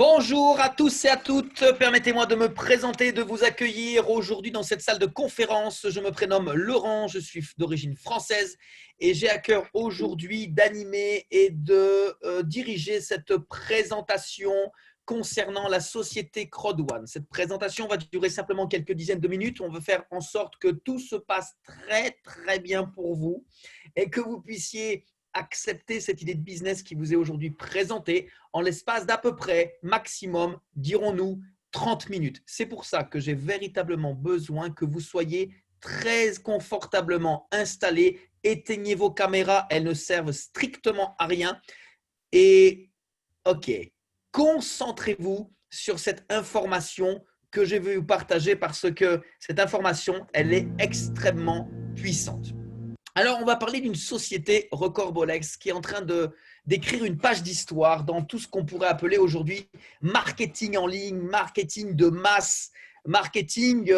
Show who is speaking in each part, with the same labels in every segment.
Speaker 1: Bonjour à tous et à toutes. Permettez-moi de me présenter, de vous accueillir aujourd'hui dans cette salle de conférence. Je me prénomme Laurent, je suis d'origine française et j'ai à cœur aujourd'hui d'animer et de diriger cette présentation concernant la société CROD1. Cette présentation va durer simplement quelques dizaines de minutes. On veut faire en sorte que tout se passe très bien pour vous et que vous puissiez accepter cette idée de business qui vous est aujourd'hui présentée en l'espace d'à peu près, maximum, dirons-nous, 30 minutes. C'est pour ça que j'ai véritablement besoin que vous soyez très confortablement installés. Éteignez vos caméras, elles ne servent strictement à rien. Et ok, concentrez-vous sur cette information que je vais vous partager parce que cette information, elle est extrêmement puissante. Alors, on va parler d'une société Recordbolex qui est en train d'écrire une page d'histoire dans tout ce qu'on pourrait appeler aujourd'hui marketing en ligne, marketing de masse, marketing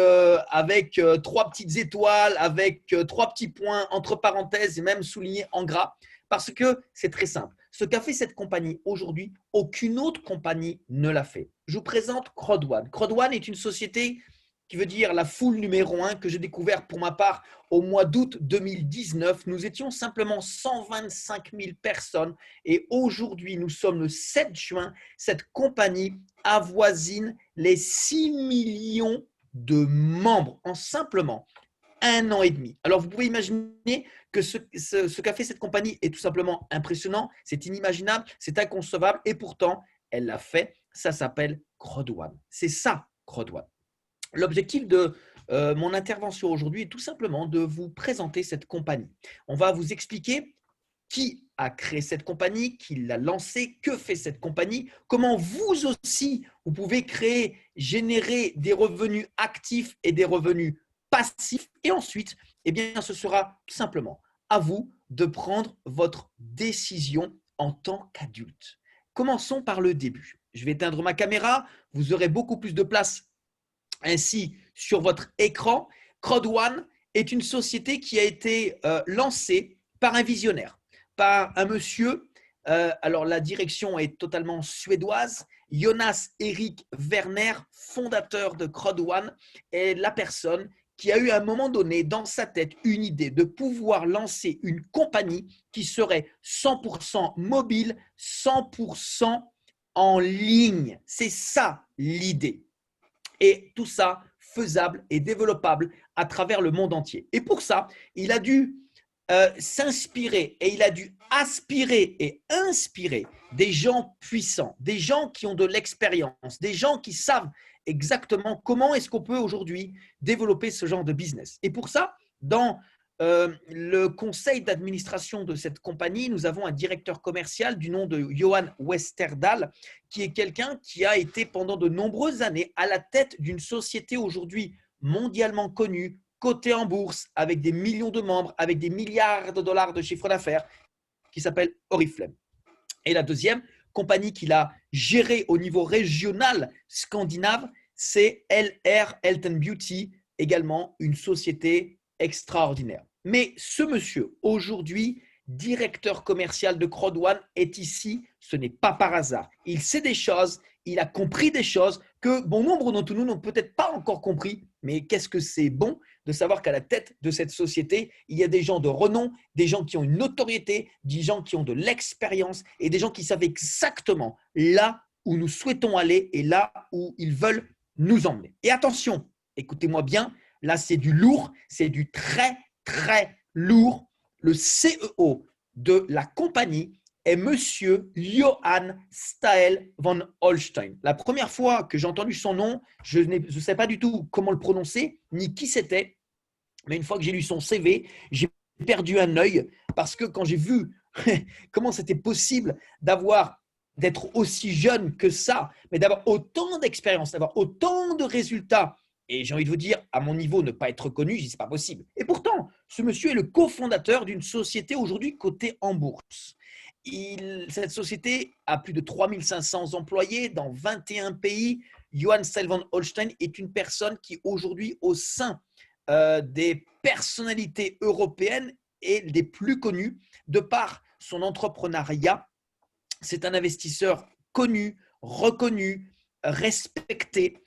Speaker 1: avec trois petites étoiles, avec trois petits points entre parenthèses et même soulignés en gras. Parce que c'est très simple. Ce qu'a fait cette compagnie aujourd'hui, aucune autre compagnie ne l'a fait. Je vous présente CROD1. CROD1 est une société qui veut dire la foule numéro 1 que j'ai découvert pour ma part au mois d'août 2019. Nous étions simplement 125 000 personnes et aujourd'hui, nous sommes le 7 juin. Cette compagnie avoisine les 6 millions de membres en simplement un an et demi. Alors, vous pouvez imaginer que ce qu'a fait cette compagnie est tout simplement impressionnant, c'est inimaginable, c'est inconcevable et pourtant, elle l'a fait. Ça s'appelle CROD1. C'est ça, CROD1. L'objectif de mon intervention aujourd'hui est tout simplement de vous présenter cette compagnie. On va vous expliquer qui a créé cette compagnie, qui l'a lancée, que fait cette compagnie, comment vous aussi, vous pouvez créer, générer des revenus actifs et des revenus passifs. Et ensuite, eh bien, ce sera simplement à vous de prendre votre décision en tant qu'adulte. Commençons par le début. Je vais éteindre ma caméra, vous aurez beaucoup plus de place ainsi sur votre écran. CROD1 est une société qui a été lancée par un visionnaire, par un monsieur. Alors la direction est totalement suédoise. Jonas Erik Werner, fondateur de CROD1, est la personne qui a eu à un moment donné dans sa tête une idée de pouvoir lancer une compagnie qui serait 100% mobile, 100% en ligne. C'est ça l'idée. Et tout ça faisable et développable à travers le monde entier. Et pour ça, il a dû s'inspirer et il a dû aspirer et inspirer des gens puissants, des gens qui ont de l'expérience, des gens qui savent exactement comment est-ce qu'on peut aujourd'hui développer ce genre de business. Et pour ça, dans le conseil d'administration de cette compagnie, nous avons un directeur commercial du nom de Johan Westerdahl, qui est quelqu'un qui a été pendant de nombreuses années à la tête d'une société aujourd'hui mondialement connue, cotée en bourse, avec des millions de membres, avec des milliards de dollars de chiffre d'affaires, qui s'appelle Oriflame. Et la deuxième compagnie qu'il a gérée au niveau régional scandinave, c'est LR Health and Beauty, également une société extraordinaire. Mais ce monsieur, aujourd'hui, directeur commercial de CROD1, est ici, ce n'est pas par hasard. Il sait des choses, il a compris des choses que bon nombre d'entre nous n'ont peut-être pas encore compris, mais qu'est-ce que c'est bon de savoir qu'à la tête de cette société, il y a des gens de renom, des gens qui ont une notoriété, des gens qui ont de l'expérience et des gens qui savent exactement là où nous souhaitons aller et là où ils veulent nous emmener. Et attention, écoutez-moi bien, là c'est du lourd, c'est du très lourd. Le CEO de la compagnie est monsieur Johann Staël von Holstein. La première fois que j'ai entendu son nom, je ne savais pas du tout comment le prononcer, ni qui c'était. Mais une fois que j'ai lu son CV, j'ai perdu un œil parce que quand j'ai vu comment c'était possible d'être aussi jeune que ça, mais d'avoir autant d'expérience, d'avoir autant de résultats, et j'ai envie de vous dire, à mon niveau, ne pas être connu, je dis c'est pas possible. Et pourtant, ce monsieur est le cofondateur d'une société aujourd'hui cotée en bourse. Cette société a plus de 3500 employés dans 21 pays. Johann Staël von Holstein est une personne qui aujourd'hui, au sein des personnalités européennes et des plus connues, de par son entrepreneuriat, c'est un investisseur connu reconnu, respecté.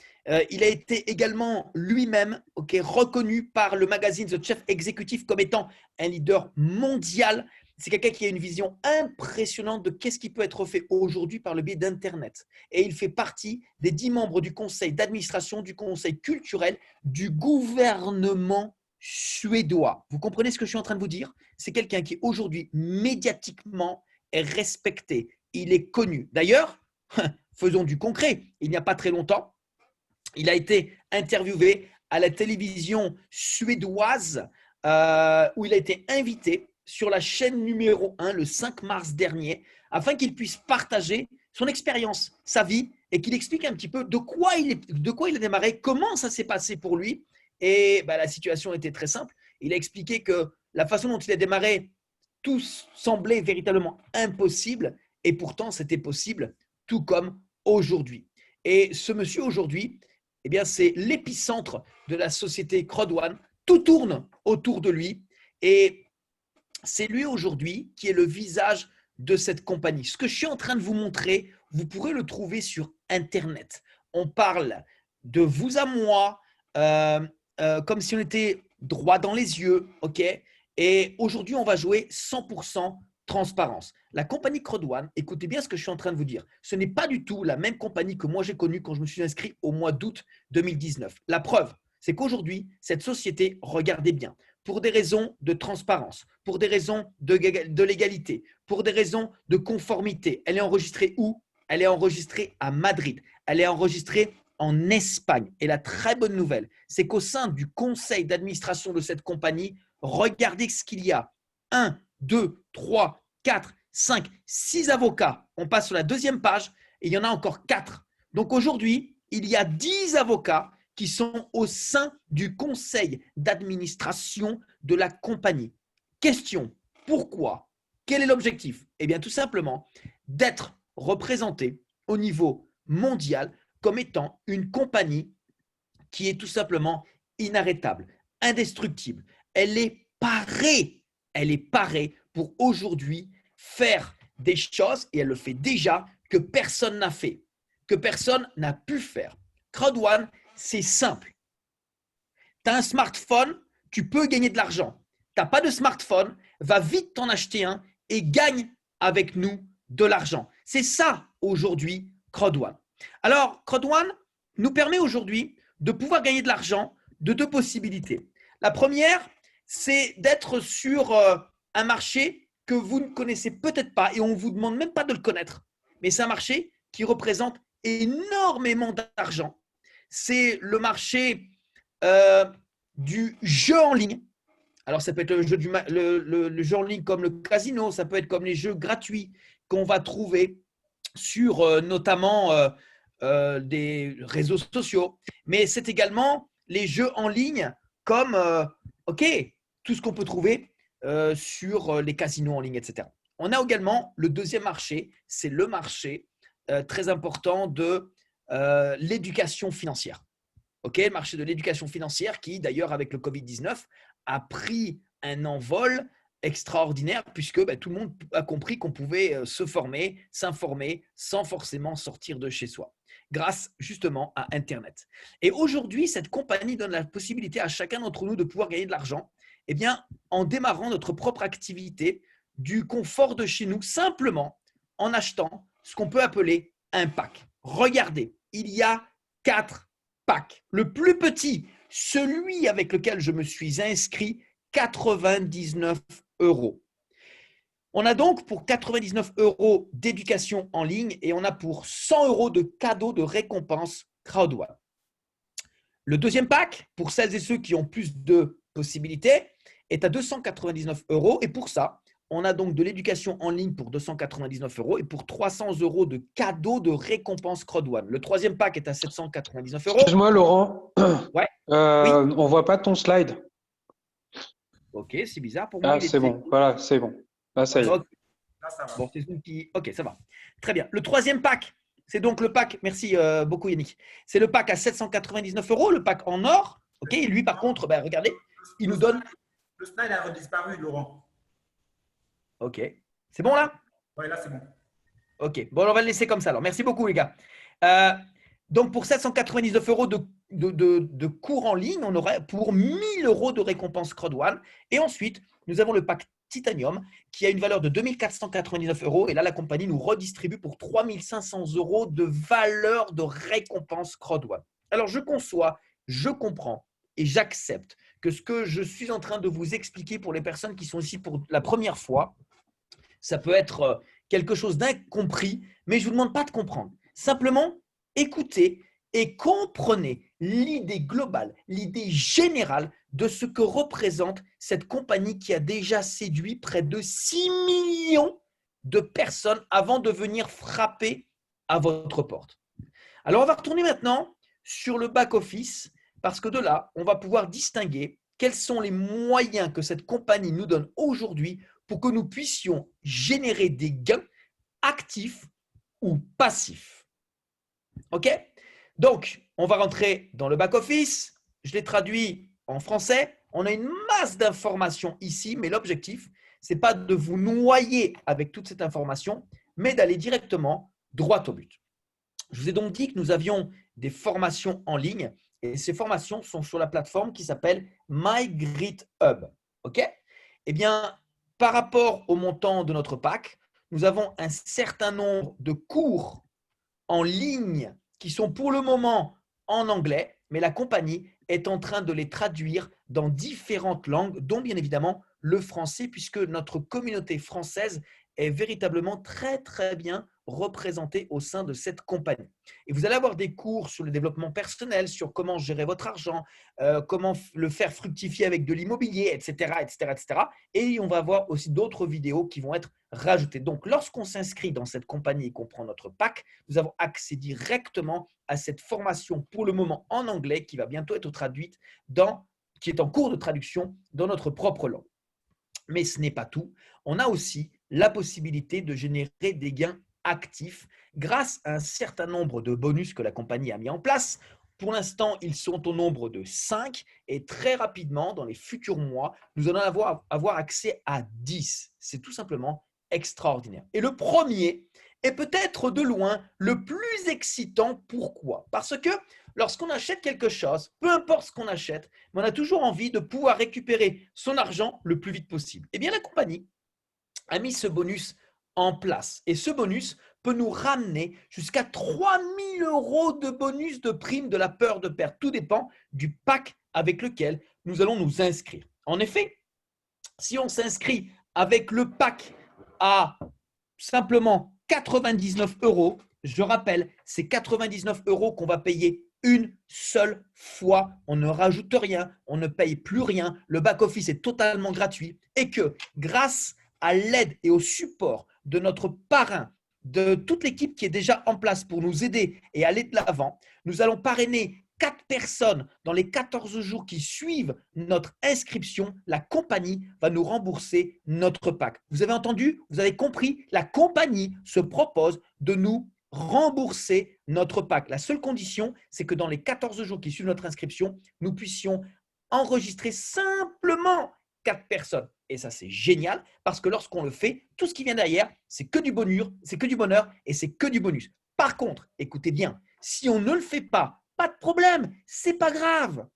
Speaker 1: Il a été également lui-même reconnu par le magazine The Chef Executive comme étant un leader mondial. C'est quelqu'un qui a une vision impressionnante de qu'est-ce qui peut être fait aujourd'hui par le biais d'Internet. Et il fait partie des 10 membres du conseil d'administration, du conseil culturel, du gouvernement suédois. Vous comprenez ce que je suis en train de vous dire? C'est quelqu'un qui aujourd'hui médiatiquement est respecté. Il est connu. D'ailleurs, faisons du concret. Il n'y a pas très longtemps, il a été interviewé à la télévision suédoise où il a été invité sur la chaîne numéro 1 le 5 mars dernier afin qu'il puisse partager son expérience, sa vie et qu'il explique un petit peu de quoi il a démarré, comment ça s'est passé pour lui. Et la situation était très simple. Il a expliqué que la façon dont il a démarré, tout semblait véritablement impossible et pourtant c'était possible, tout comme aujourd'hui. Et ce monsieur aujourd'hui, eh bien, c'est l'épicentre de la société Crowd1. Tout tourne autour de lui et c'est lui aujourd'hui qui est le visage de cette compagnie. Ce que je suis en train de vous montrer, vous pourrez le trouver sur Internet. On parle de vous à moi, comme si on était droit dans les yeux, ok? Et aujourd'hui, on va jouer 100% transparence. La compagnie Crowd1, écoutez bien ce que je suis en train de vous dire. Ce n'est pas du tout la même compagnie que moi j'ai connue quand je me suis inscrit au mois d'août 2019. La preuve, c'est qu'aujourd'hui, cette société, regardez bien, pour des raisons de transparence, pour des raisons de légalité, pour des raisons de conformité. Elle est enregistrée où? Elle est enregistrée à Madrid. Elle est enregistrée en Espagne. Et la très bonne nouvelle, c'est qu'au sein du conseil d'administration de cette compagnie, regardez ce qu'il y a. 1, 2, 3, 4, 5, 6 avocats. On passe sur la deuxième page et il y en a encore 4. Donc aujourd'hui, il y a 10 avocats qui sont au sein du conseil d'administration de la compagnie. Question, pourquoi? Quel est l'objectif? Eh bien, tout simplement, d'être représenté au niveau mondial comme étant une compagnie qui est tout simplement inarrêtable, indestructible. Elle est parée pour aujourd'hui faire des choses, et elle le fait déjà, que personne n'a fait, que personne n'a pu faire. Crowd1, c'est simple. Tu as un smartphone, tu peux gagner de l'argent. Tu n'as pas de smartphone, va vite t'en acheter un et gagne avec nous de l'argent. C'est ça aujourd'hui Crowd1. Alors, Crowd1 nous permet aujourd'hui de pouvoir gagner de l'argent de 2 possibilités. La première, c'est d'être sur un marché que vous ne connaissez peut-être pas et on ne vous demande même pas de le connaître. Mais c'est un marché qui représente énormément d'argent. C'est le marché du jeu en ligne. Alors, ça peut être le jeu en ligne comme le casino, ça peut être comme les jeux gratuits qu'on va trouver sur notamment des réseaux sociaux. Mais c'est également les jeux en ligne comme tout ce qu'on peut trouver sur les casinos en ligne, etc. On a également le deuxième marché, c'est le marché très important de l'éducation financière. Le marché de l'éducation financière qui, d'ailleurs, avec le Covid-19, a pris un envol extraordinaire puisque tout le monde a compris qu'on pouvait se former, s'informer sans forcément sortir de chez soi, grâce justement à Internet. Et aujourd'hui, cette compagnie donne la possibilité à chacun d'entre nous de pouvoir gagner de l'argent en démarrant notre propre activité du confort de chez nous, simplement en achetant ce qu'on peut appeler un pack. Regardez, il y a 4 pack. Le plus petit, celui avec lequel je me suis inscrit, 99 €. On a donc pour 99 € d'éducation en ligne et on a pour 100 € de cadeaux de récompense Crowd1. Le deuxième pack, pour celles et ceux qui ont plus de possibilités, est à 299 € et pour ça, on a donc de l'éducation en ligne pour 299 € et pour 300 € de cadeaux de récompense Crowd1. Le troisième pack est à 799 €.
Speaker 2: Excuse-moi, Laurent.
Speaker 1: Ouais. Oui.
Speaker 2: On voit pas ton slide.
Speaker 1: Ok, c'est bizarre pour moi.
Speaker 2: Ah, c'est bon. Voilà, c'est bon. Là, ça y est.
Speaker 1: Okay. Là, ça va. Bon, c'est Zoom qui… Ok, ça va. Très bien. Le troisième pack, c'est donc le pack. Merci beaucoup, Yannick. C'est le pack à 799 €, le pack en or. Ok. Et lui, par contre, regardez, il nous donne…
Speaker 3: Le slide a redisparu, Laurent.
Speaker 1: Ok. C'est bon là?
Speaker 3: Oui, là, c'est bon.
Speaker 1: Ok, bon, on va le laisser comme ça. Alors, merci beaucoup, les gars. Euh, donc, pour 799 euros de cours en ligne, on aurait pour 1000 euros de récompense Crowd One. Et ensuite, nous avons le pack Titanium qui a une valeur de 2499 euros. Et là, la compagnie nous redistribue pour 3500 euros de valeur de récompense Crowd One. Alors, je conçois, je comprends et j'accepte que ce que je suis en train de vous expliquer pour les personnes qui sont ici pour la première fois, ça peut être quelque chose d'incompris, mais je ne vous demande pas de comprendre. Simplement, écoutez et comprenez l'idée globale, l'idée générale de ce que représente cette compagnie qui a déjà séduit près de 6 millions de personnes avant de venir frapper à votre porte. Alors, on va retourner maintenant sur le back-office parce que de là, on va pouvoir distinguer quels sont les moyens que cette compagnie nous donne aujourd'hui pour que nous puissions générer des gains actifs ou passifs. OK? Donc, on va rentrer dans le back-office. Je l'ai traduit en français. On a une masse d'informations ici, mais l'objectif, ce n'est pas de vous noyer avec toute cette information, mais d'aller directement droit au but. Je vous ai donc dit que nous avions des formations en ligne et ces formations sont sur la plateforme qui s'appelle MyGritHub. OK? Eh bien, par rapport au montant de notre pack, nous avons un certain nombre de cours en ligne qui sont pour le moment en anglais, mais la compagnie est en train de les traduire dans différentes langues, dont bien évidemment le français, puisque notre communauté française est véritablement très très bien représentée au sein de cette compagnie. Et vous allez avoir des cours sur le développement personnel, sur comment gérer votre argent, comment le faire fructifier avec de l'immobilier, etc., etc., etc. Et on va avoir aussi d'autres vidéos qui vont être rajoutées. Donc, lorsqu'on s'inscrit dans cette compagnie et qu'on prend notre pack, nous avons accès directement à cette formation pour le moment en anglais qui va bientôt être traduite qui est en cours de traduction dans notre propre langue. Mais ce n'est pas tout. On a aussi la possibilité de générer des gains actifs grâce à un certain nombre de bonus que la compagnie a mis en place. Pour l'instant, ils sont au nombre de 5 et très rapidement, dans les futurs mois, nous allons avoir accès à 10. C'est tout simplement extraordinaire. Et le premier est peut-être de loin le plus excitant. Pourquoi? Parce que lorsqu'on achète quelque chose, peu importe ce qu'on achète, mais on a toujours envie de pouvoir récupérer son argent le plus vite possible. Eh bien, la compagnie a mis ce bonus en place. Et ce bonus peut nous ramener jusqu'à 3000 euros de bonus de prime de la peur de perdre. Tout dépend du pack avec lequel nous allons nous inscrire. En effet, si on s'inscrit avec le pack à simplement 99 euros, je rappelle, c'est 99 euros qu'on va payer une seule fois. On ne rajoute rien, on ne paye plus rien. Le back-office est totalement gratuit et que grâce à l'aide et au support de notre parrain, de toute l'équipe qui est déjà en place pour nous aider et aller de l'avant, nous allons parrainer 4 personnes dans les 14 jours qui suivent notre inscription. La compagnie va nous rembourser notre pack. Vous avez entendu? Vous avez compris? La compagnie se propose de nous rembourser notre pack. La seule condition, c'est que dans les 14 jours qui suivent notre inscription, nous puissions enregistrer simplement 4 personnes. Et ça, c'est génial parce que lorsqu'on le fait, tout ce qui vient derrière, c'est que du bonheur et c'est que du bonus. Par contre, écoutez bien, si on ne le fait pas, pas de problème, c'est pas grave.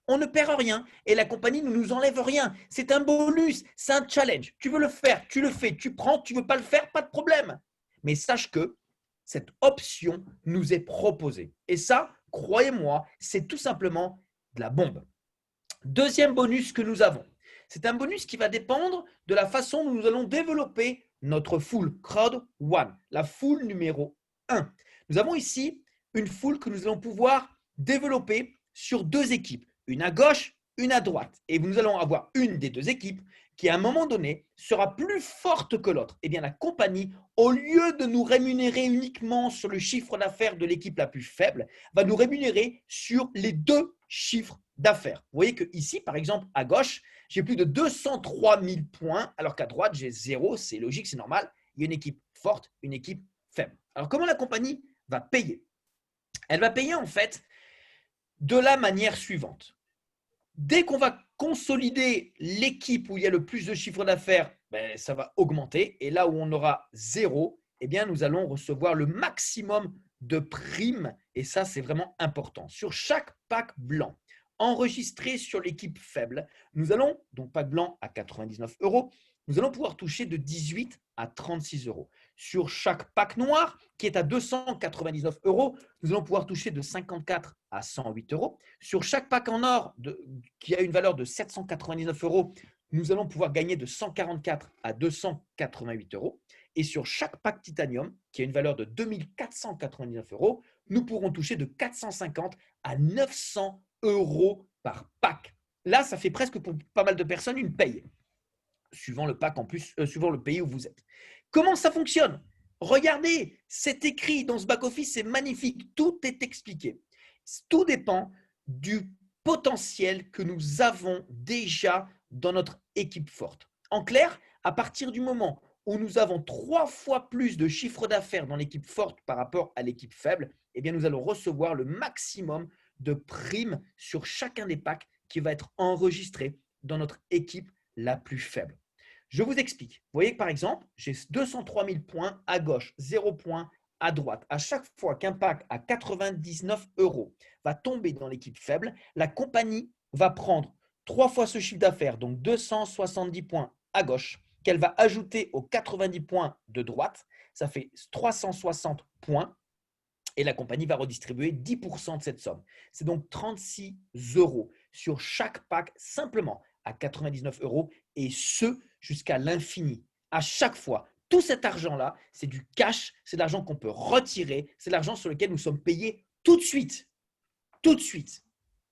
Speaker 1: On ne perd rien et la compagnie ne nous enlève rien. C'est un bonus, c'est un challenge. Tu veux le faire, tu le fais, tu prends, tu ne veux pas le faire, pas de problème. Mais sache que cette option nous est proposée. Et ça, croyez-moi, c'est tout simplement de la bombe. Deuxième bonus que nous avons, c'est un bonus qui va dépendre de la façon dont nous allons développer notre full Crowd One, la full numéro 1. Nous avons ici une full que nous allons pouvoir développer sur 2 équipes, une à gauche, une à droite. Et nous allons avoir une des 2 équipes qui, à un moment donné, sera plus forte que l'autre. Eh bien, la compagnie, au lieu de nous rémunérer uniquement sur le chiffre d'affaires de l'équipe la plus faible, va nous rémunérer sur les 2 chiffres d'affaires. Vous voyez que ici, par exemple, à gauche, j'ai plus de 203 000 points, alors qu'à droite, j'ai 0. C'est logique, c'est normal. Il y a une équipe forte, une équipe faible. Alors, comment la compagnie va payer? Elle va payer en fait de la manière suivante. Dès qu'on va consolider l'équipe où il y a le plus de chiffre d'affaires, ça va augmenter. Et là où on aura 0, eh bien, nous allons recevoir le maximum de primes. Et ça, c'est vraiment important. Sur chaque pack blanc enregistré sur l'équipe faible, nous allons, donc pack blanc à 99 euros, nous allons pouvoir toucher de 18 à 36 euros. Sur chaque pack noir, qui est à 299 euros, nous allons pouvoir toucher de 54 à 108 euros. Sur chaque pack en or qui a une valeur de 799 euros, nous allons pouvoir gagner de 144 à 288 euros. Et sur chaque pack titanium, qui a une valeur de 2499 euros, nous pourrons toucher de 450 à 900 euros par pack. Là, ça fait presque pour pas mal de personnes une paye, suivant le pack en plus, suivant le pays où vous êtes. Comment ça fonctionne? Regardez, c'est écrit dans ce back-office, c'est magnifique, tout est expliqué. Tout dépend du potentiel que nous avons déjà dans notre équipe forte. En clair, à partir du moment où nous avons 3 fois plus de chiffre d'affaires dans l'équipe forte par rapport à l'équipe faible, eh bien nous allons recevoir le maximum de primes sur chacun des packs qui va être enregistré dans notre équipe la plus faible. Je vous explique. Vous voyez que par exemple, j'ai 203 000 points à gauche, 0 points à droite. À chaque fois qu'un pack à 99 euros va tomber dans l'équipe faible, la compagnie va prendre 3 fois ce chiffre d'affaires, donc 270 points à gauche, qu'elle va ajouter aux 90 points de droite. Ça fait 360 points. Et la compagnie va redistribuer 10% de cette somme. C'est donc 36 euros sur chaque pack, simplement à 99 euros, et ce jusqu'à l'infini. À chaque fois, tout cet argent-là, c'est du cash, c'est de l'argent qu'on peut retirer, c'est de l'argent sur lequel nous sommes payés tout de suite. Tout de suite.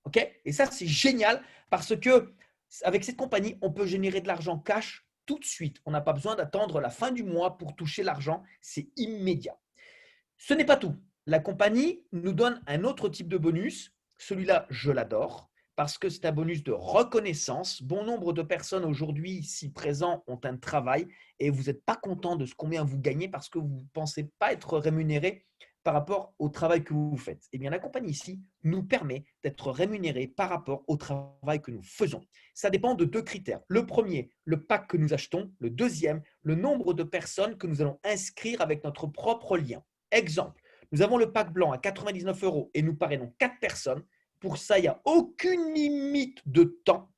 Speaker 1: Okay? Et ça, c'est génial parce que avec cette compagnie, on peut générer de l'argent cash tout de suite. On n'a pas besoin d'attendre la fin du mois pour toucher l'argent, c'est immédiat. Ce n'est pas tout. La compagnie nous donne un autre type de bonus. Celui-là, je l'adore parce que c'est un bonus de reconnaissance. Bon nombre de personnes aujourd'hui ici présents ont un travail et vous n'êtes pas content de ce combien vous gagnez parce que vous ne pensez pas être rémunéré par rapport au travail que vous faites. Eh bien, la compagnie ici nous permet d'être rémunéré par rapport au travail que nous faisons. Ça dépend de 2 critères. Le premier, le pack que nous achetons. Le deuxième, le nombre de personnes que nous allons inscrire avec notre propre lien. Exemple, nous avons le pack blanc à 99 euros et nous parrainons 4 personnes. Pour ça, il n'y a aucune limite de temps.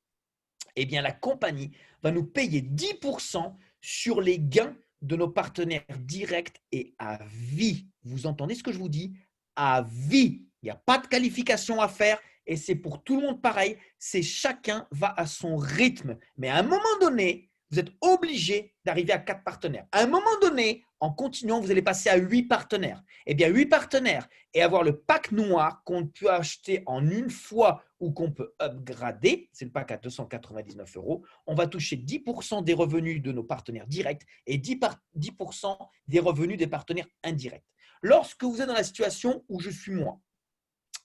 Speaker 1: Eh bien, la compagnie va nous payer 10% sur les gains de nos partenaires directs et à vie. Vous entendez ce que je vous dis? À vie. Il n'y a pas de qualification à faire et c'est pour tout le monde pareil. C'est chacun va à son rythme. Mais à un moment donné, vous êtes obligé d'arriver à 4 partenaires. À un moment donné, en continuant, vous allez passer à 8 partenaires. Eh bien, 8 partenaires et avoir le pack noir qu'on peut acheter en une fois ou qu'on peut upgrader, c'est le pack à 299 euros, on va toucher 10% des revenus de nos partenaires directs et 10% des revenus des partenaires indirects. Lorsque vous êtes dans la situation où je suis moi,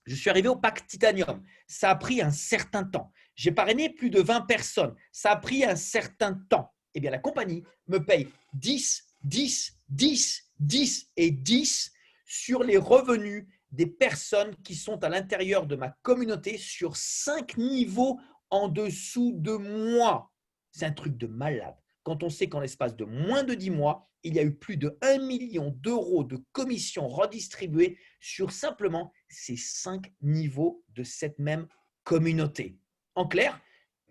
Speaker 1: je suis arrivé au pack Titanium. Ça a pris un certain temps. J'ai parrainé plus de 20 personnes. Ça a pris un certain temps. Eh bien, la compagnie me paye 10, 10, 10, 10 et 10 sur les revenus des personnes qui sont à l'intérieur de ma communauté sur 5 niveaux en dessous de moi. C'est un truc de malade. Quand on sait qu'en l'espace de moins de 10 mois, il y a eu plus de 1 million d'euros de commissions redistribuées sur simplement ces 5 niveaux de cette même communauté. En clair,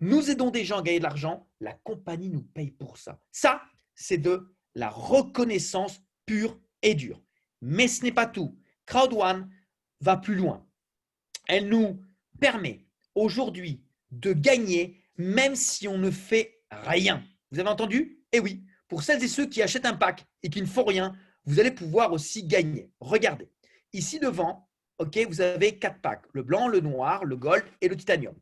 Speaker 1: nous aidons des gens à gagner de l'argent, la compagnie nous paye pour ça. Ça, c'est de la reconnaissance pure et dure. Mais ce n'est pas tout. Crowd1 va plus loin. Elle nous permet aujourd'hui de gagner même si on ne fait rien. Vous avez entendu? Eh oui, pour celles et ceux qui achètent un pack et qui ne font rien, vous allez pouvoir aussi gagner. Regardez, ici devant, okay, vous avez 4 packs, le blanc, le noir, le gold et le titanium.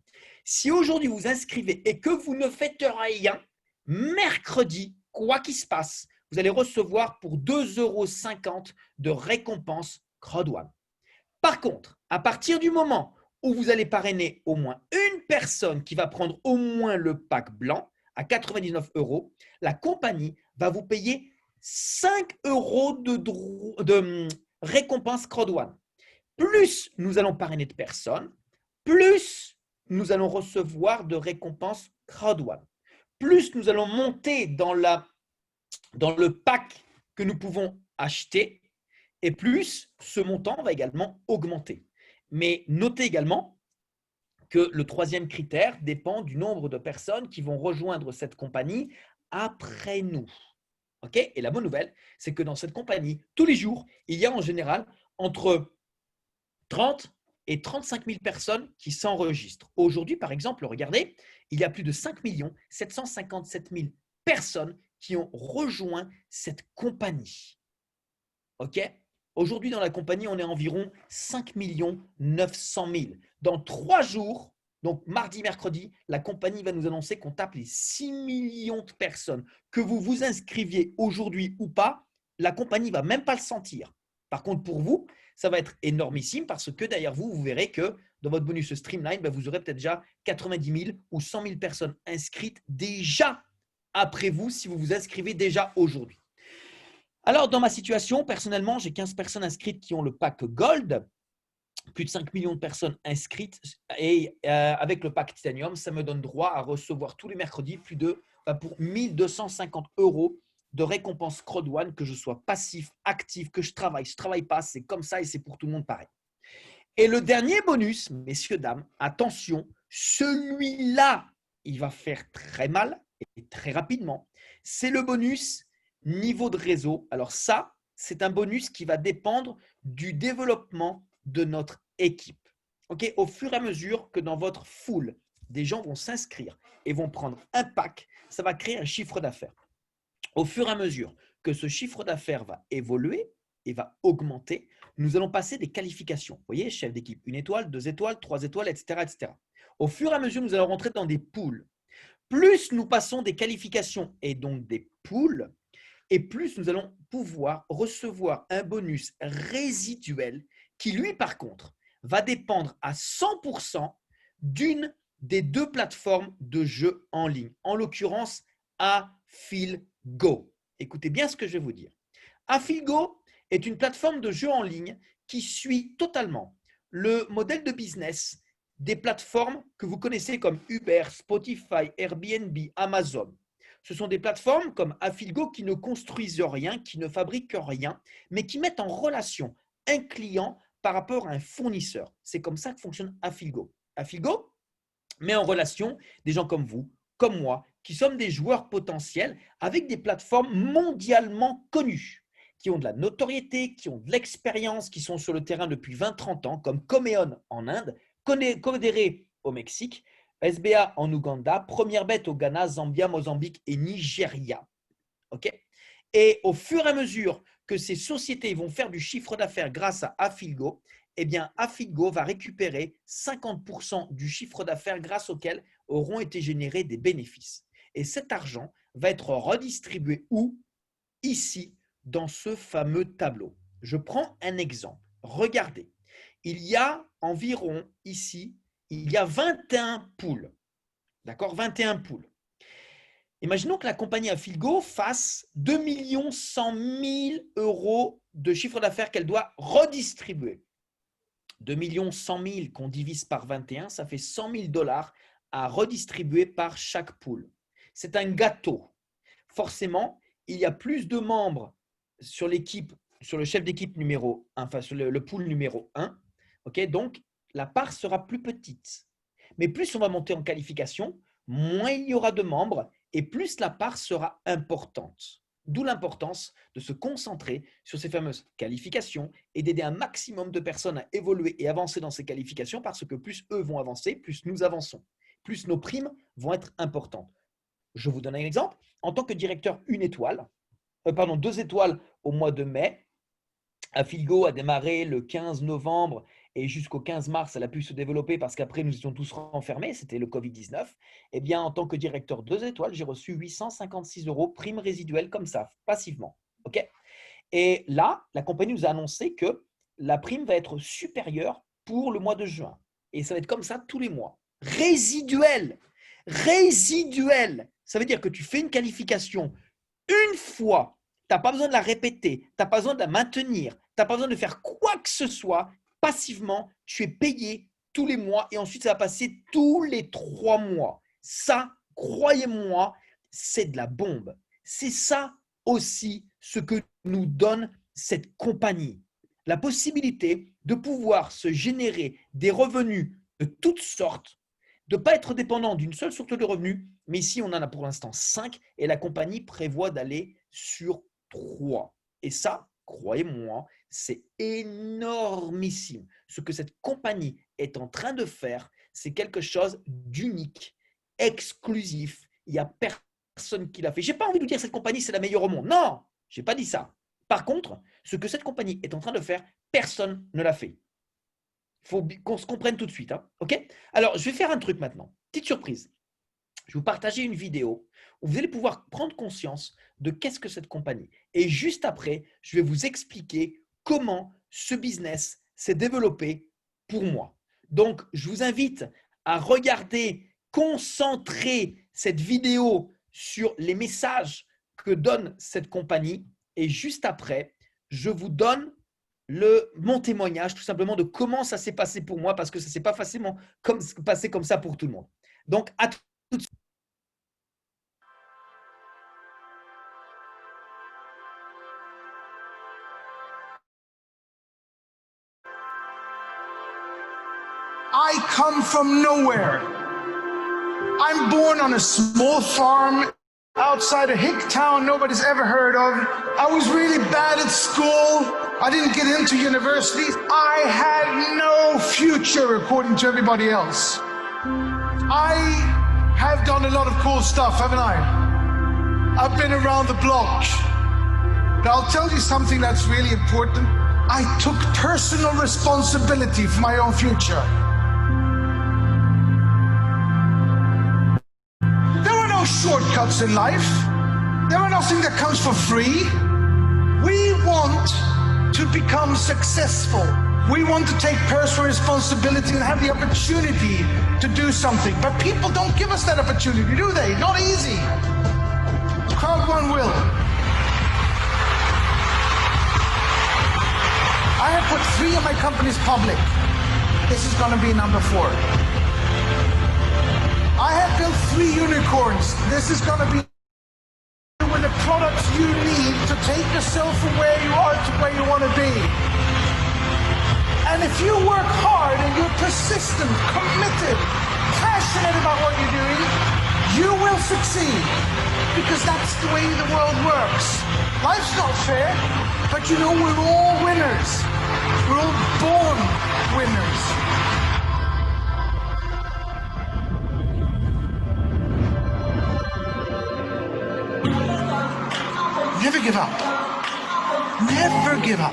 Speaker 1: Si aujourd'hui vous inscrivez et que vous ne faites rien, mercredi, quoi qu'il se passe, vous allez recevoir pour 2,50 € de récompense Crowd1. Par contre, à partir du moment où vous allez parrainer au moins une personne qui va prendre au moins le pack blanc à 99 euros, la compagnie va vous payer 5 € de récompense Crowd1. Plus nous allons parrainer de personnes, plus nous allons recevoir de récompenses Crowd1. Plus nous allons monter dans le pack que nous pouvons acheter et plus ce montant va également augmenter. Mais notez également que le troisième critère dépend du nombre de personnes qui vont rejoindre cette compagnie après nous. Okay, et la bonne nouvelle, c'est que dans cette compagnie, tous les jours, il y a en général entre 30 et 35 000 personnes qui s'enregistrent. Aujourd'hui, par exemple, regardez, il y a plus de 5 757 000 personnes qui ont rejoint cette compagnie. OK? Aujourd'hui, dans la compagnie, on est environ 5 900 000. Dans 3 jours, donc mardi, mercredi, la compagnie va nous annoncer qu'on tape les 6 millions de personnes. Que vous vous inscriviez aujourd'hui ou pas, la compagnie ne va même pas le sentir. Par contre, pour vous, ça va être énormissime parce que derrière vous, vous verrez que dans votre bonus Streamline, vous aurez peut-être déjà 90 000 ou 100 000 personnes inscrites déjà après vous si vous vous inscrivez déjà aujourd'hui. Alors, dans ma situation, personnellement, j'ai 15 personnes inscrites qui ont le pack Gold, plus de 5 millions de personnes inscrites. Et avec le pack Titanium, ça me donne droit à recevoir tous les mercredis plus de pour 1 250 € de récompense Crowd One, que je sois passif, actif, que je travaille pas, c'est comme ça et c'est pour tout le monde pareil. Et le dernier bonus, messieurs, dames, attention, celui-là, il va faire très mal et très rapidement. C'est le bonus niveau de réseau. Alors ça, c'est un bonus qui va dépendre du développement de notre équipe. Okay, au fur et à mesure que dans votre foule, des gens vont s'inscrire et vont prendre un pack, ça va créer un chiffre d'affaires. Au fur et à mesure que ce chiffre d'affaires va évoluer et va augmenter, nous allons passer des qualifications. Vous voyez, chef d'équipe, 1 étoile, 2 étoiles, 3 étoiles, etc., etc. Au fur et à mesure, nous allons rentrer dans des poules. Plus nous passons des qualifications et donc des poules, et plus nous allons pouvoir recevoir un bonus résiduel qui, lui, par contre, va dépendre à 100% d'une des deux plateformes de jeux en ligne, en l'occurrence AffilGo. Écoutez bien ce que je vais vous dire. AffilGo est une plateforme de jeux en ligne qui suit totalement le modèle de business des plateformes que vous connaissez comme Uber, Spotify, Airbnb, Amazon. Ce sont des plateformes comme AffilGo qui ne construisent rien, qui ne fabriquent rien, mais qui mettent en relation un client par rapport à un fournisseur. C'est comme ça que fonctionne AffilGo. AffilGo met en relation des gens comme vous, comme moi, qui sommes des joueurs potentiels avec des plateformes mondialement connues, qui ont de la notoriété, qui ont de l'expérience, qui sont sur le terrain depuis 20-30 ans, comme Comeon en Inde, Codere au Mexique, SBA en Ouganda, Première Bête au Ghana, Zambia, Mozambique et Nigeria. Okay, et au fur et à mesure que ces sociétés vont faire du chiffre d'affaires grâce à AffilGo, eh bien, AffilGo va récupérer 50% du chiffre d'affaires grâce auquel auront été générés des bénéfices. Et cet argent va être redistribué où? Ici, dans ce fameux tableau. Je prends un exemple. Regardez, il y a environ ici, il y a 21 poules. D'accord? 21 poules. Imaginons que la compagnie AffilGo fasse 2 100 000 € de chiffre d'affaires qu'elle doit redistribuer. 2 100 000 qu'on divise par 21, ça fait 100 000 $ à redistribuer par chaque poule. C'est un gâteau. Forcément, il y a plus de membres sur l'équipe, sur le chef d'équipe numéro 1, enfin sur le pool numéro 1. Okay, donc, la part sera plus petite. Mais plus on va monter en qualification, moins il y aura de membres et plus la part sera importante. D'où l'importance de se concentrer sur ces fameuses qualifications et d'aider un maximum de personnes à évoluer et avancer dans ces qualifications parce que plus eux vont avancer, plus nous avançons, plus nos primes vont être importantes. Je vous donne un exemple. En tant que directeur 2 étoiles au mois de mai, AffilGo a démarré le 15 novembre et jusqu'au 15 mars, elle a pu se développer parce qu'après, nous étions tous renfermés, c'était le Covid-19. Eh bien, en tant que directeur 2 étoiles, j'ai reçu 856 € prime résiduelle comme ça, passivement. Okay, et là, la compagnie nous a annoncé que la prime va être supérieure pour le mois de juin. Et ça va être comme ça tous les mois. Résiduel. Résiduel. Ça veut dire que tu fais une qualification une fois. Tu n'as pas besoin de la répéter, tu n'as pas besoin de la maintenir, tu n'as pas besoin de faire quoi que ce soit. Passivement, tu es payé tous les mois et ensuite ça va passer tous les 3 mois. Ça, croyez-moi, c'est de la bombe. C'est ça aussi ce que nous donne cette compagnie la possibilité de pouvoir se générer des revenus de toutes sortes, de ne pas être dépendant d'une seule source de revenus, mais ici on en a pour l'instant 5 et la compagnie prévoit d'aller sur 3. Et ça, croyez-moi, c'est énormissime. Ce que cette compagnie est en train de faire, c'est quelque chose d'unique, exclusif. Il n'y a personne qui l'a fait. Je n'ai pas envie de vous dire que cette compagnie, c'est la meilleure au monde. Non, je n'ai pas dit ça. Par contre, ce que cette compagnie est en train de faire, personne ne l'a fait. Il faut qu'on se comprenne tout de suite. Hein, ok? Alors, je vais faire un truc maintenant. Petite surprise. Je vais vous partager une vidéo où vous allez pouvoir prendre conscience de qu'est-ce que cette compagnie. Et juste après, je vais vous expliquer comment ce business s'est développé pour moi. Donc, je vous invite à regarder, concentrer cette vidéo sur les messages que donne cette compagnie. Et juste après, je vous donne mon témoignage tout simplement de comment ça s'est passé pour moi parce que ça ne s'est pas facilement passé comme ça pour tout le monde. Donc, à tout de suite.
Speaker 3: I come from nowhere. I'm born on a small farm outside a hick town nobody's ever heard of. I was really bad at school. I didn't get into universities. I had no future according to everybody else. I have done a lot of cool stuff, haven't I? I've been around the block. But I'll tell you something that's really important. I took personal responsibility for my own future. Shortcuts in life. There are nothing that comes for free. We want to become successful. We want to take personal responsibility and have the opportunity to do something. But people don't give us that opportunity, do they? Not easy. Crowd one will. I have put 3 of my companies public. This is going to be number 4. I have built 3 unicorns. This is going to be with the products you need to take yourself from where you are to where you want to be. And if you work hard and you're persistent, committed, passionate about what you're doing, you will succeed. Because that's the way the world works. Life's not fair, but you know we're all winners. We're all born winners. Never give up. Never give up.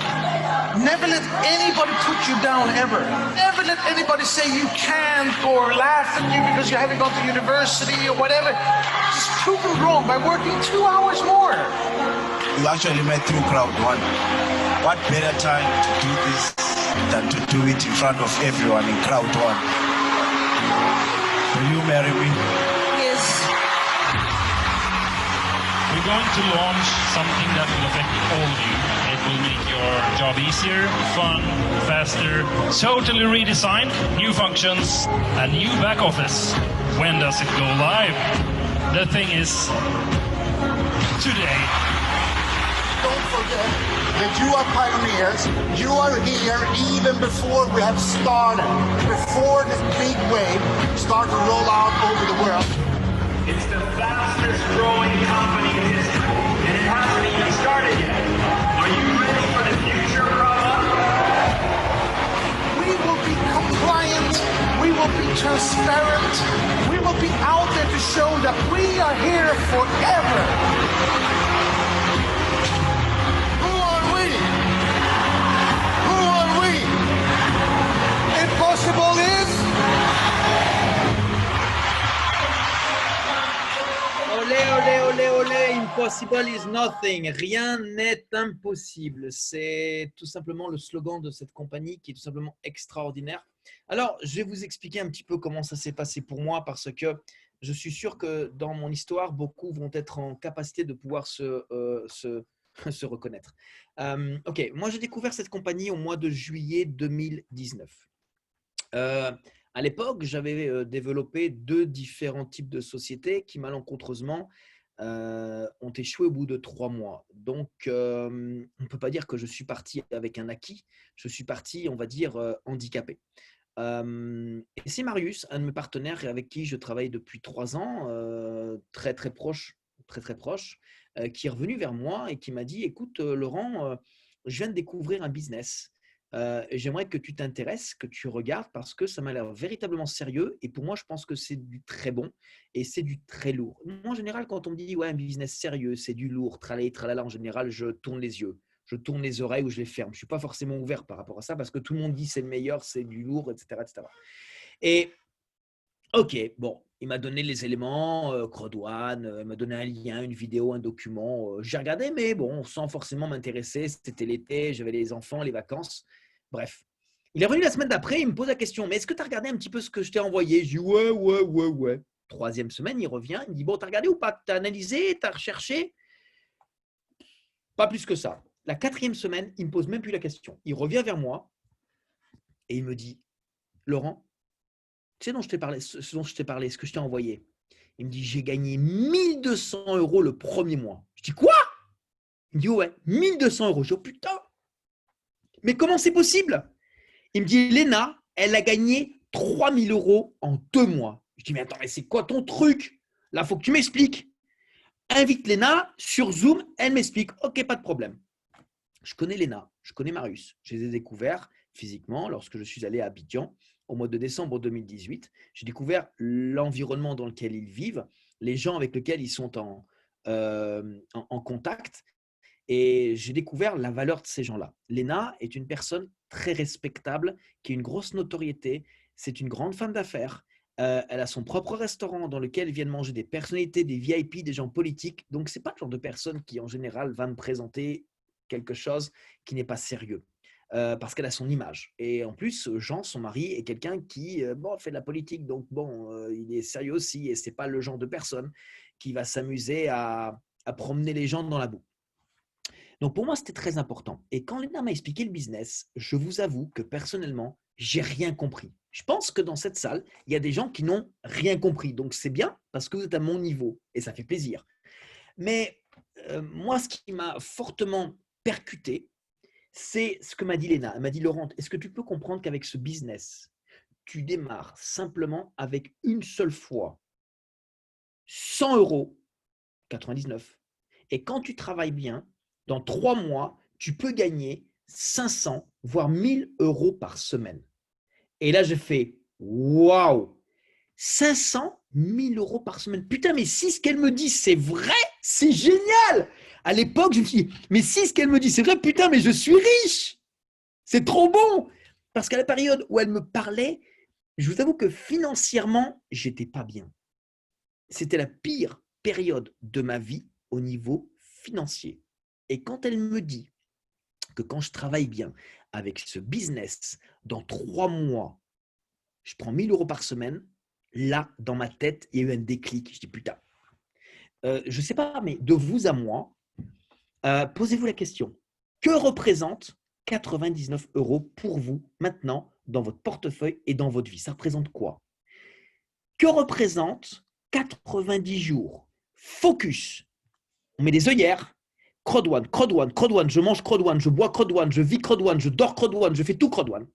Speaker 3: Never let anybody put you down, ever. Never let anybody say you can't or laugh at you because you haven't gone to university or whatever. Just prove them wrong by working 2 hours more.
Speaker 4: You actually met through crowd one. What better time to do this than to do it in front of everyone in crowd one? Will you marry me?
Speaker 5: Yes.
Speaker 6: We're going to launch something that will affect all of you. It will make your job easier, fun, faster, totally redesigned, new functions, and new back office. When does it go live? The thing is, today.
Speaker 7: Don't forget that you are pioneers. You are here even before we have started, before this big wave starts to roll out over the world.
Speaker 8: It's the fastest growing company in history, and it hasn't even started yet. Are you ready for the future, Rama?
Speaker 3: We will be compliant. We will be transparent. We will be out there to show that we are here forever. Who are we? Who are we? Impossible is...
Speaker 1: Olé, olé, olé, olé, impossible is nothing. Rien n'est impossible. C'est tout simplement le slogan de cette compagnie qui est tout simplement extraordinaire. Alors, je vais vous expliquer un petit peu comment ça s'est passé pour moi parce que je suis sûr que dans mon histoire, beaucoup vont être en capacité de pouvoir se reconnaître. Ok, moi j'ai découvert cette compagnie au mois de juillet 2019. À l'époque, j'avais développé 2 différents types de sociétés qui malencontreusement ont échoué au bout de 3 mois. Donc, on ne peut pas dire que je suis parti avec un acquis. Je suis parti, on va dire, handicapé. Et c'est Marius, un de mes partenaires avec qui je travaille depuis 3 ans, très très proche, qui est revenu vers moi et qui m'a dit: écoute, Laurent, je viens de découvrir un business. Et j'aimerais que tu t'intéresses, que tu regardes parce que ça m'a l'air véritablement sérieux. Et pour moi, je pense que c'est du très bon et c'est du très lourd. Moi, en général, quand on me dit ouais, un business sérieux, c'est du lourd, tralala, tralala, en général, je tourne les yeux, je tourne les oreilles ou je les ferme. Je ne suis pas forcément ouvert par rapport à ça parce que tout le monde dit c'est le meilleur, c'est du lourd, etc. etc. Et ok, bon, il m'a donné les éléments, Crodwan, il m'a donné un lien, une vidéo, un document. J'ai regardé, mais bon, sans forcément m'intéresser. C'était l'été, j'avais les enfants, les vacances. Bref. Il est revenu la semaine d'après, il me pose la question: mais est-ce que tu as regardé un petit peu ce que je t'ai envoyé? Je dis ouais. 3e semaine, il revient, il me dit: bon, tu as regardé ou pas? Tu as analysé, tu as recherché? Pas plus que ça. La 4e semaine, il ne me pose même plus la question. Il revient vers moi et il me dit: Laurent, tu sais ce dont je t'ai parlé, ce que je t'ai envoyé. Il me dit: j'ai gagné 1 200 € le premier mois. Je dis: quoi? Il me dit: ouais, 1 200 €. Je dis: oh putain, mais comment c'est possible? Il me dit: Léna, elle a gagné 3 000 € en 2 mois. Je dis: mais attends, mais c'est quoi ton truc? Là, il faut que tu m'expliques. Invite Léna sur Zoom, elle m'explique. Ok, pas de problème. Je connais Léna, je connais Marius. Je les ai découverts physiquement lorsque je suis allé à Abidjan au mois de décembre 2018. J'ai découvert l'environnement dans lequel ils vivent, les gens avec lesquels ils sont en contact. Et j'ai découvert la valeur de ces gens-là. Léna est une personne très respectable, qui a une grosse notoriété. C'est une grande femme d'affaires. Elle a son propre restaurant dans lequel viennent manger des personnalités, des VIP, des gens politiques. Donc, ce n'est pas le genre de personne qui, en général, va me présenter quelque chose qui n'est pas sérieux. Parce qu'elle a son image. Et en plus, Jean, son mari, est quelqu'un qui fait de la politique. Donc, il est sérieux aussi. Et ce n'est pas le genre de personne qui va s'amuser à promener les gens dans la boue. Donc, pour moi, c'était très important. Et quand Léna m'a expliqué le business, je vous avoue que personnellement, j'ai rien compris. Je pense que dans cette salle, il y a des gens qui n'ont rien compris. Donc, c'est bien parce que vous êtes à mon niveau et ça fait plaisir. Mais moi, ce qui m'a fortement percuté, c'est ce que m'a dit Léna. Elle m'a dit: Laurent, est-ce que tu peux comprendre qu'avec ce business, tu démarres simplement avec une seule fois 100 €, 99. Et quand tu travailles bien, dans 3 mois, tu peux gagner 500, voire 1 000 € par semaine. Et là, je fais: waouh, 500, 1 000 € par semaine. Putain, mais si ce qu'elle me dit, c'est vrai, c'est génial. À l'époque, je me suis dit: mais si ce qu'elle me dit, c'est vrai, putain, mais je suis riche. C'est trop bon. Parce qu'à la période où elle me parlait, je vous avoue que financièrement, j'étais pas bien. C'était la pire période de ma vie au niveau financier. Et quand elle me dit que quand je travaille bien avec ce business, dans 3 mois, je prends 1 000 € par semaine, là, dans ma tête, il y a eu un déclic. Je dis: putain, je ne sais pas, mais de vous à moi, posez-vous la question. Que représente 99 € pour vous maintenant dans votre portefeuille et dans votre vie? Ça représente quoi? Que représente 90 jours? Focus. On met des œillères. Crodwan, je mange Crodwan, je bois Crodwan, je vis Crodwan, je dors Crodwan, je fais tout Crodwan.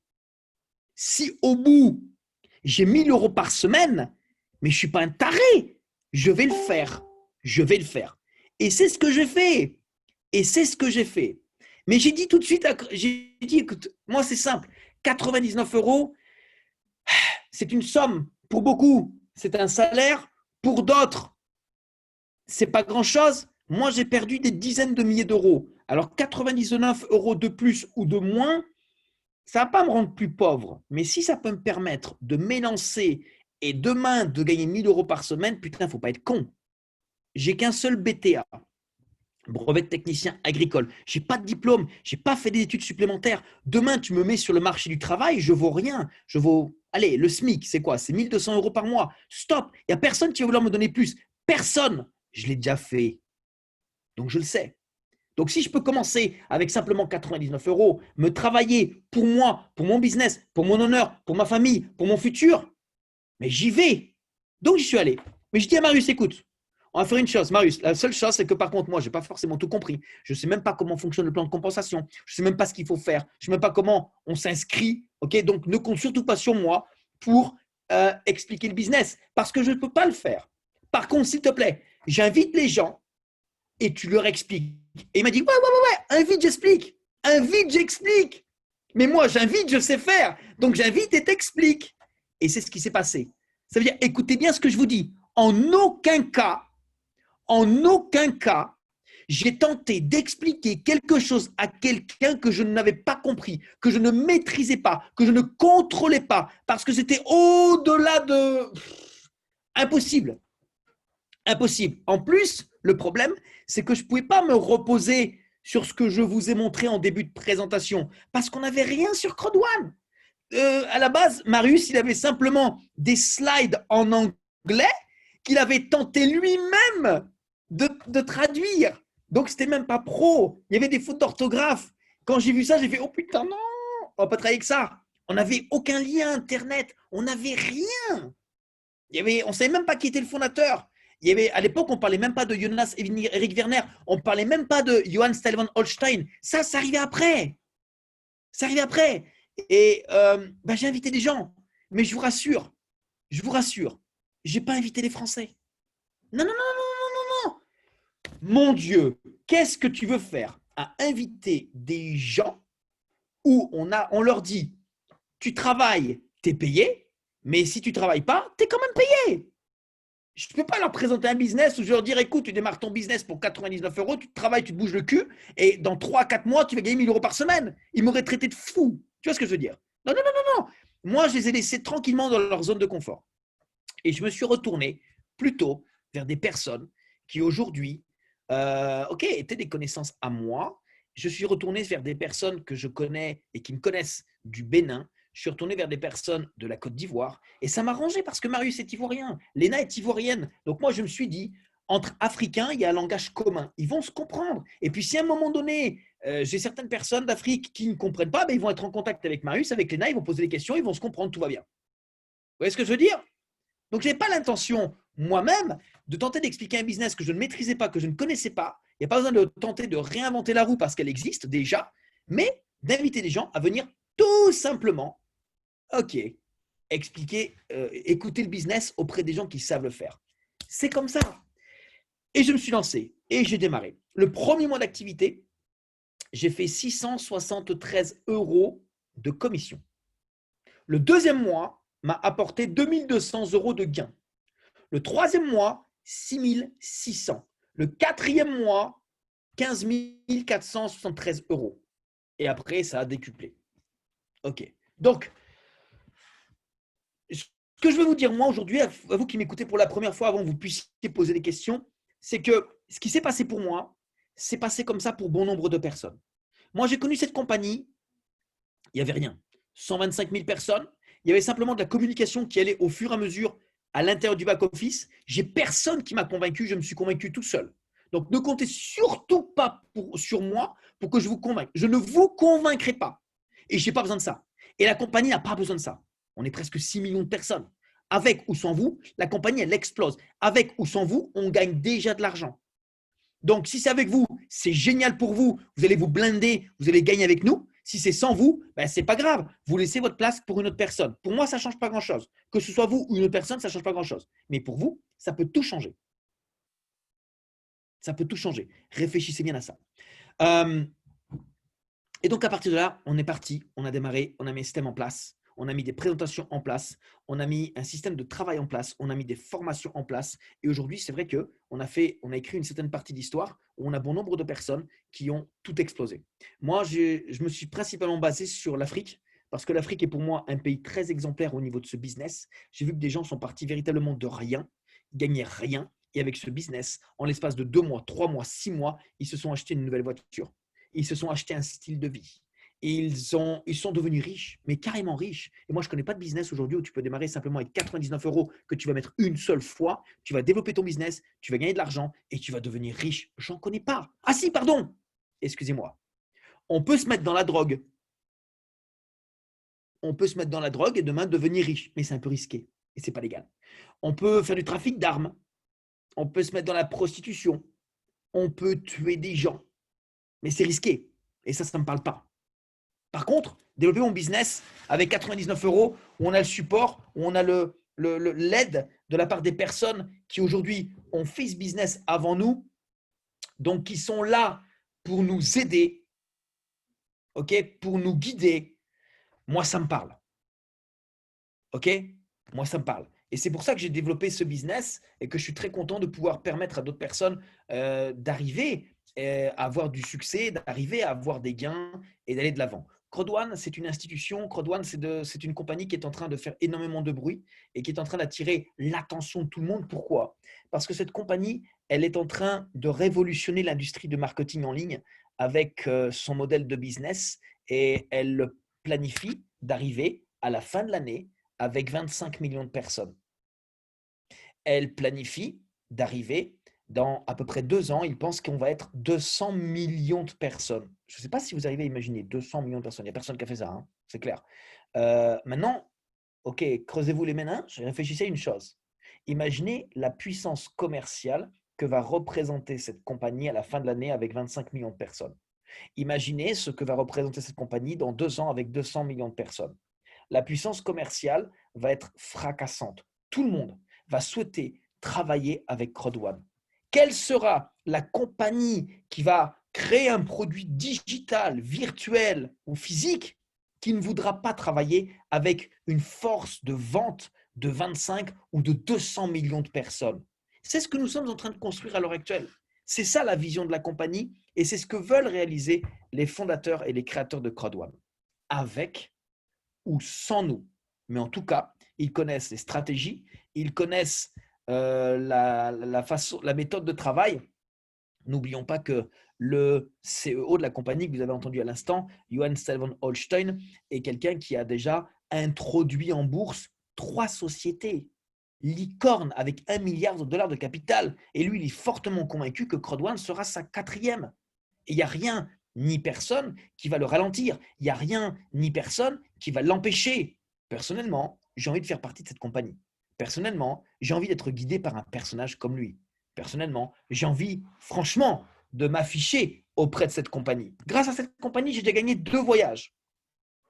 Speaker 1: Si au bout, j'ai 1 000 € par semaine, mais je ne suis pas un taré, je vais le faire. Et c'est ce que j'ai fait. Mais j'ai dit tout de suite, écoute, moi c'est simple, 99 €, c'est une somme pour beaucoup, c'est un salaire pour d'autres. Ce n'est pas grand-chose. Moi, j'ai perdu des dizaines de milliers d'euros. Alors, 99 € de plus ou de moins, ça ne va pas me rendre plus pauvre. Mais si ça peut me permettre de m'élancer et demain de gagner 1 000 € par semaine, putain, il ne faut pas être con. J'ai qu'un seul BTA, brevet de technicien agricole. Je n'ai pas de diplôme, je n'ai pas fait des études supplémentaires. Demain, tu me mets sur le marché du travail, je ne vaux rien. Allez, le SMIC, c'est quoi? C'est 1 200 € par mois. Stop, il n'y a personne qui va vouloir me donner plus. Personne. Je l'ai déjà fait. Donc, je le sais. Donc, si je peux commencer avec simplement 99 €, me travailler pour moi, pour mon business, pour mon honneur, pour ma famille, pour mon futur, mais j'y vais. Donc, j'y suis allé. Mais je dis à Marius: écoute, On va faire une chose, Marius. La seule chose, c'est que par contre, moi, je n'ai pas forcément tout compris. Je ne sais même pas comment fonctionne le plan de compensation. Je ne sais même pas ce qu'il faut faire. Je ne sais même pas comment on s'inscrit. Ok, donc, ne compte surtout pas sur moi pour expliquer le business parce que je ne peux pas le faire. Par contre, s'il te plaît, j'invite les gens et tu leur expliques. Et il m'a dit, ouais, invite, j'explique. Invite, j'explique. Mais moi, j'invite, je sais faire. Donc, j'invite et t'explique. Et c'est ce qui s'est passé. Ça veut dire, écoutez bien ce que je vous dis. En aucun cas, j'ai tenté d'expliquer quelque chose à quelqu'un que je n'avais pas compris, que je ne maîtrisais pas, que je ne contrôlais pas, parce que c'était au-delà de… Impossible. Impossible. En plus, le problème, c'est que je ne pouvais pas me reposer sur ce que je vous ai montré en début de présentation, parce qu'on n'avait rien sur Crowd1. À la base, Marius, il avait simplement des slides en anglais qu'il avait tenté lui-même de traduire. Donc, ce n'était même pas pro. Il y avait des fautes d'orthographe. Quand j'ai vu ça, j'ai fait « Oh putain, non, on ne va pas travailler avec ça. » On n'avait aucun lien Internet. On n'avait rien. On ne savait même pas qui était le fondateur. À l'époque, on ne parlait même pas de Jonas Erik Werner. On ne parlait même pas de Johann Stefan Holstein. Ça arrivait après. Ça arrivait après. Et j'ai invité des gens. Mais je vous rassure, je n'ai pas invité les Français. Non. Mon Dieu, qu'est-ce que tu veux faire à inviter des gens où on leur dit, tu travailles, tu es payé, mais si tu ne travailles pas, tu es quand même payé. Je ne peux pas leur présenter un business où je leur dire, écoute, tu démarres ton business pour 99 €, tu travailles, tu te bouges le cul, et dans 3 à 4 mois, tu vas gagner 1 000 € par semaine. Ils m'auraient traité de fou. Tu vois ce que je veux dire? Non. Moi, je les ai laissés tranquillement dans leur zone de confort. Et je me suis retourné plutôt vers des personnes qui aujourd'hui, étaient des connaissances à moi. Je suis retourné vers des personnes que je connais et qui me connaissent du Bénin. Je suis retourné vers des personnes de la Côte d'Ivoire. Et ça m'a arrangé parce que Marius est ivoirien. Léna est ivoirienne. Donc moi, je me suis dit, entre Africains, il y a un langage commun. Ils vont se comprendre. Et puis, si à un moment donné, j'ai certaines personnes d'Afrique qui ne comprennent pas, ils vont être en contact avec Marius, avec Léna, ils vont poser des questions, ils vont se comprendre, tout va bien. Vous voyez ce que je veux dire? Donc, je n'avais pas l'intention, moi-même, de tenter d'expliquer un business que je ne maîtrisais pas, que je ne connaissais pas. Il n'y a pas besoin de tenter de réinventer la roue parce qu'elle existe déjà, mais d'inviter les gens à venir tout simplement, expliquer, écouter le business auprès des gens qui savent le faire. C'est comme ça. Et je me suis lancé et j'ai démarré. Le premier mois d'activité, j'ai fait 673 € de commission. Le deuxième mois m'a apporté 2200 € de gains. Le troisième mois, 6600. Le quatrième mois, 15 473 €. Et après, ça a décuplé. OK. Donc, ce que je veux vous dire, moi, aujourd'hui, à vous qui m'écoutez pour la première fois, avant que vous puissiez poser des questions, c'est que ce qui s'est passé pour moi, c'est passé comme ça pour bon nombre de personnes. Moi, j'ai connu cette compagnie, il n'y avait rien. 125 000 personnes. Il y avait simplement de la communication qui allait au fur et à mesure à l'intérieur du back-office. J'ai personne qui m'a convaincu, je me suis convaincu tout seul. Donc, ne comptez surtout pas sur moi pour que je vous convainque. Je ne vous convaincrai pas. Et je n'ai pas besoin de ça. Et la compagnie n'a pas besoin de ça. On est presque 6 millions de personnes. Avec ou sans vous, la compagnie, elle explose. Avec ou sans vous, on gagne déjà de l'argent. Donc, si c'est avec vous, c'est génial pour vous. Vous allez vous blinder, vous allez gagner avec nous. Si c'est sans vous, ce n'est pas grave. Vous laissez votre place pour une autre personne. Pour moi, ça ne change pas grand-chose. Que ce soit vous ou une autre personne, ça ne change pas grand-chose. Mais pour vous, ça peut tout changer. Ça peut tout changer. Réfléchissez bien à ça. Et donc, à partir de là, on est parti. On a démarré. On a mis un système en place. On a mis des présentations en place, on a mis un système de travail en place, on a mis des formations en place. Et aujourd'hui, c'est vrai qu'on a écrit une certaine partie d'histoire où on a bon nombre de personnes qui ont tout explosé. Moi, je me suis principalement basé sur l'Afrique parce que l'Afrique est pour moi un pays très exemplaire au niveau de ce business. J'ai vu que des gens sont partis véritablement de rien, gagnaient rien. Et avec ce business, en l'espace de 2 mois, 3 mois, 6 mois, ils se sont achetés une nouvelle voiture. Ils se sont achetés un style de vie. Et ils sont devenus riches, mais carrément riches. Et moi, je ne connais pas de business aujourd'hui où tu peux démarrer simplement avec 99 € que tu vas mettre une seule fois. Tu vas développer ton business, tu vas gagner de l'argent et tu vas devenir riche. J'en connais pas. Ah si, pardon. Excusez-moi. On peut se mettre dans la drogue. On peut se mettre dans la drogue et demain devenir riche. Mais c'est un peu risqué et ce n'est pas légal. On peut faire du trafic d'armes. on peut se mettre dans la prostitution, on peut tuer des gens, mais c'est risqué. Et ça ne me parle pas. Par contre, développer mon business avec 99 €, où on a le support, où on a l'aide de la part des personnes qui aujourd'hui ont fait ce business avant nous, donc qui sont là pour nous aider, pour nous guider, moi ça me parle. Moi ça me parle. Et c'est pour ça que j'ai développé ce business et que je suis très content de pouvoir permettre à d'autres personnes d'arriver à avoir du succès, d'arriver à avoir des gains et d'aller de l'avant. Crowd1, c'est une institution. Crowd1, c'est une compagnie qui est en train de faire énormément de bruit et qui est en train d'attirer l'attention de tout le monde. Pourquoi? Parce que cette compagnie, elle est en train de révolutionner l'industrie de marketing en ligne avec son modèle de business et elle planifie d'arriver à la fin de l'année avec 25 millions de personnes. Elle planifie d'arriver dans à peu près 2 ans, il pense qu'on va être 200 millions de personnes. Je ne sais pas si vous arrivez à imaginer 200 millions de personnes. Il n'y a personne qui a fait ça, hein, c'est clair. Maintenant, ok, creusez-vous les méninges et réfléchissez à une chose. Imaginez la puissance commerciale que va représenter cette compagnie à la fin de l'année avec 25 millions de personnes. Imaginez ce que va représenter cette compagnie dans 2 ans avec 200 millions de personnes. La puissance commerciale va être fracassante. Tout le monde va souhaiter travailler avec Crowd1. Quelle sera la compagnie qui va créer un produit digital, virtuel ou physique qui ne voudra pas travailler avec une force de vente de 25 ou de 200 millions de personnes? C'est ce que nous sommes en train de construire à l'heure actuelle. C'est ça la vision de la compagnie et c'est ce que veulent réaliser les fondateurs et les créateurs de Crowd1. Avec ou sans nous. Mais en tout cas, ils connaissent les stratégies, ils connaissent la méthode de travail. N'oublions pas que le CEO de la compagnie que vous avez entendu à l'instant, Johan Stelvan Holstein, est quelqu'un qui a déjà introduit en bourse 3 sociétés licornes avec $1 milliard de capital. Et lui, il est fortement convaincu que Crowd1 sera sa 4e. Et il n'y a rien ni personne qui va le ralentir. Il n'y a rien ni personne qui va l'empêcher. Personnellement, j'ai envie de faire partie de cette compagnie. Personnellement, j'ai envie d'être guidé par un personnage comme lui. Personnellement, j'ai envie, franchement, de m'afficher auprès de cette compagnie. Grâce à cette compagnie, j'ai déjà gagné 2 voyages.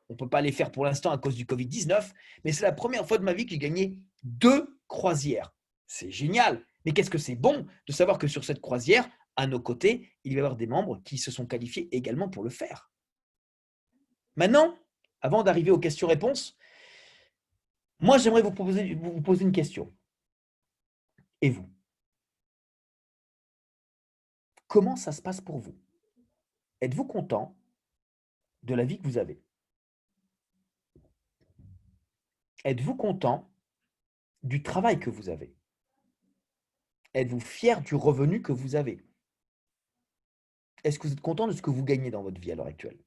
Speaker 1: On ne peut pas les faire pour l'instant à cause du Covid-19, mais c'est la première fois de ma vie que j'ai gagné 2 croisières. C'est génial. Mais qu'est-ce que c'est bon de savoir que sur cette croisière, à nos côtés, il va y avoir des membres qui se sont qualifiés également pour le faire. Maintenant, avant d'arriver aux questions-réponses, moi, j'aimerais vous poser une question. Et vous? Comment ça se passe pour vous? Êtes-vous content de la vie que vous avez? Êtes-vous content du travail que vous avez? Êtes-vous fier du revenu que vous avez? Est-ce que vous êtes content de ce que vous gagnez dans votre vie à l'heure actuelle?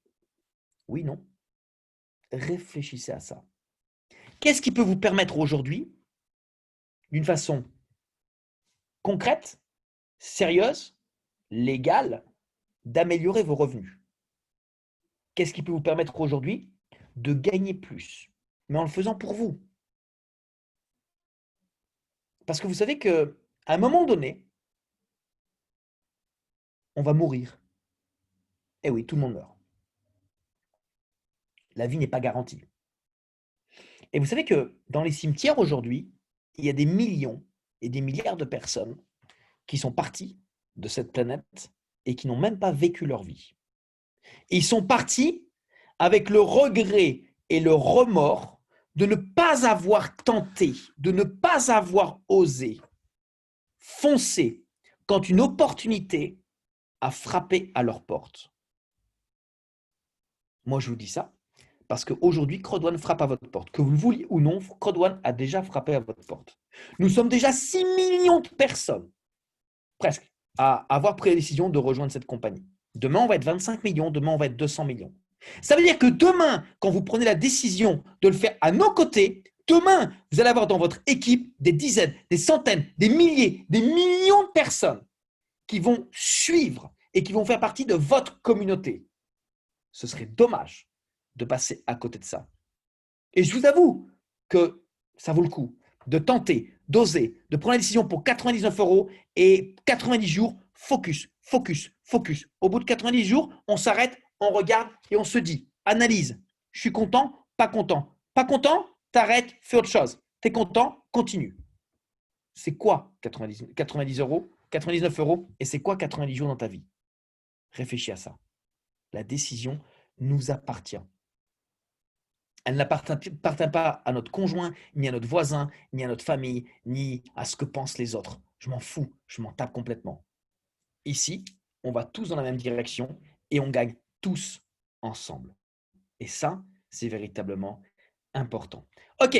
Speaker 1: Oui, non? Réfléchissez à ça. Qu'est-ce qui peut vous permettre aujourd'hui, d'une façon concrète, sérieuse, légale, d'améliorer vos revenus? Qu'est-ce qui peut vous permettre aujourd'hui de gagner plus, mais en le faisant pour vous? Parce que vous savez qu'à un moment donné, on va mourir. Eh oui, tout le monde meurt. La vie n'est pas garantie. Et vous savez que dans les cimetières aujourd'hui, il y a des millions et des milliards de personnes qui sont parties de cette planète et qui n'ont même pas vécu leur vie. Et ils sont partis avec le regret et le remords de ne pas avoir tenté, de ne pas avoir osé foncer quand une opportunité a frappé à leur porte. Moi, je vous dis ça parce qu'aujourd'hui, Crowd1 frappe à votre porte. Que vous le vouliez ou non, Crowd1 a déjà frappé à votre porte. Nous sommes déjà 6 millions de personnes, presque, à avoir pris la décision de rejoindre cette compagnie. Demain, on va être 25 millions, demain, on va être 200 millions. Ça veut dire que demain, quand vous prenez la décision de le faire à nos côtés, demain, vous allez avoir dans votre équipe des dizaines, des centaines, des milliers, des millions de personnes qui vont suivre et qui vont faire partie de votre communauté. Ce serait dommage de passer à côté de ça. Et je vous avoue que ça vaut le coup. de tenter, d'oser, de prendre la décision pour 99 € et 90 jours, focus, focus, focus. Au bout de 90 jours, on s'arrête, on regarde et on se dit, analyse, je suis content, pas content. Pas content, t'arrêtes, fais autre chose. T'es content, continue. C'est quoi 90 €, 99 € et c'est quoi 90 jours dans ta vie? Réfléchis à ça. La décision nous appartient. Elle n'appartient pas à notre conjoint, ni à notre voisin, ni à notre famille, ni à ce que pensent les autres. Je m'en fous, je m'en tape complètement. Ici, on va tous dans la même direction et on gagne tous ensemble. Et ça, c'est véritablement important. Ok,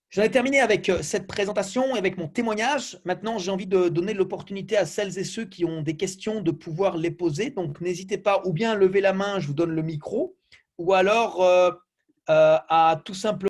Speaker 1: j'en ai terminé avec cette présentation et avec mon témoignage. Maintenant, j'ai envie de donner l'opportunité à celles et ceux qui ont des questions de pouvoir les poser. Donc, n'hésitez pas ou bien à lever la main, je vous donne le micro, ou alors à tout simplement